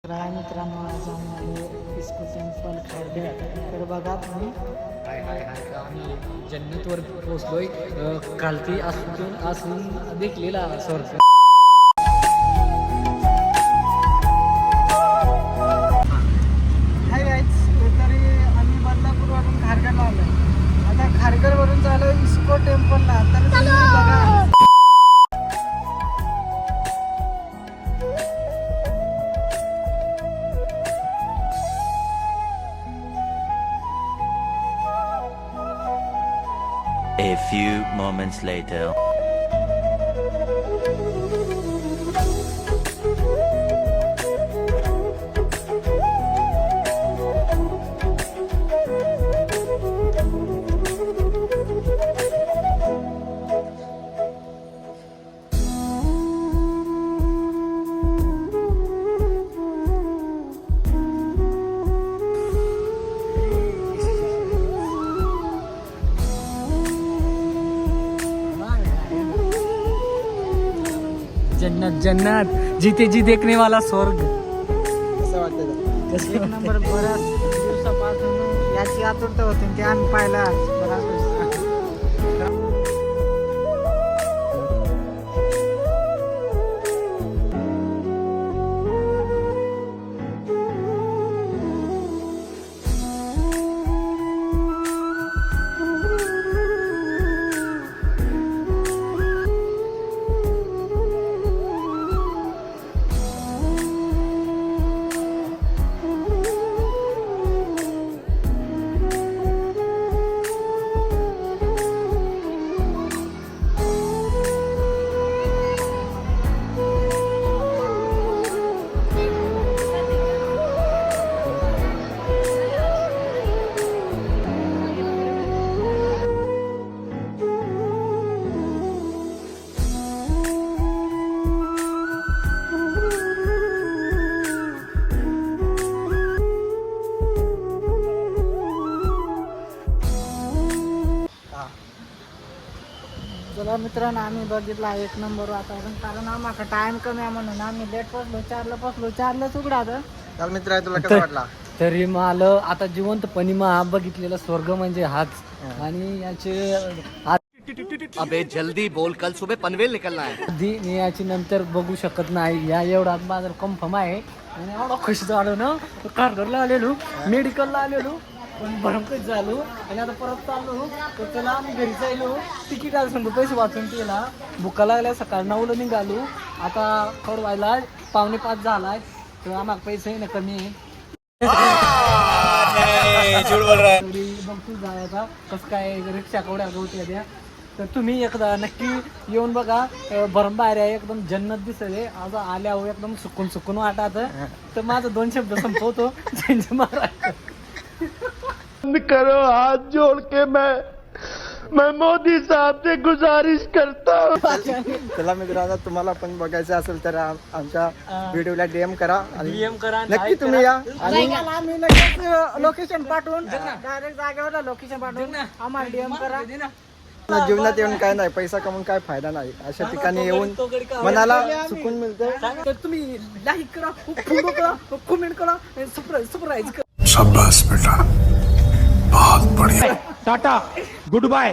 मित्रांनो, आज आम्ही आलो इस्को टेम्पल खर्डे. तर बघा तुम्ही, हाय हाय हाय आम्ही जन्नतवर पोहोचलोय. खालती असून देखलेला स्वर्ग. Hi guys. तरी आम्ही बदलापूरवरून खारघरला आलो. आता खारघरवरून चालू इस्को टेम्पलला. तर तुम्ही बघा, A few moments later. जन्नत जन्नत जिथे जी देखने वाला स्वर्ग. कसं वाटतं? एक नंबर. बऱ्याच दिवसापासून याची आतुरता होती, ते आम्ही पाहिला बराच दिवस. चला मित्रांनो, आम्ही बघितला एक नंबर वातावरण. कारण आम्हाला टाइम कमी आहे म्हणून आम्ही लेट पोचलो. 4ला उघडा. चाल मित्र, तुला कसं वाटला? तरी मला आता जिवंतपणी हा बघितलेला स्वर्ग म्हणजे हाच. आणि याचे अबे जल्दी बोल, कल सुबह पनवेल निकलना है. आधी मी याची नंतर बघू शकत नाही. या एवढा माझा कन्फर्म आहे. आणि एवढा खुश झालो ना. कारगरला आलेलो, मेडिकलला आलेलो, पण भरमकच झालो. आणि आता परत चाललो. तर त्याला आम्ही घरी जायलो. तिकीट आज सांगू पैसे वाचून केला. भुका लागल्या. सकाळ 9ला निघालो. आता खडवायला 4:45 झालाय. तर आम्हाला पैसे ना कमी आहे. बघ तू जायचा कसं काय रिक्षा केवढ्या गवत्या द्या. तर तुम्ही एकदा नक्की येऊन बघा. भरम बाहेर आहे, एकदम जन्नत दिसते. आज आल्यावर एकदम सुकून वाटत. तर माझं 2 शब्द संपवतो. जय महाराष्ट्र. करो हाथ जोड़ के मैं मोदी साहब से गुजारिश करता हूँ. चला मित्रांनो, तुम्हाला पण बघायचं असेल तर आमच्या व्हिडिओला DM करा आणि DM करा, नक्की like तुम्ही या. आणि आम्ही लगेच लोकेशन पाठवून डायरेक्ट जागेवर लोकेशन पाठवून आम्हाला DM करा. जीवनात येऊन काय नाही, पैसा कमवून काय फायदा नाही. अशा ठिकाणी येऊन मनाला सुकून मिळतं. तर तुम्ही लाईक करा, फॉलो करा, कमेंट करा, सबस्क्राइब करा. शाबाश बेटा, बहुत बढ़िया. Tata, good bye.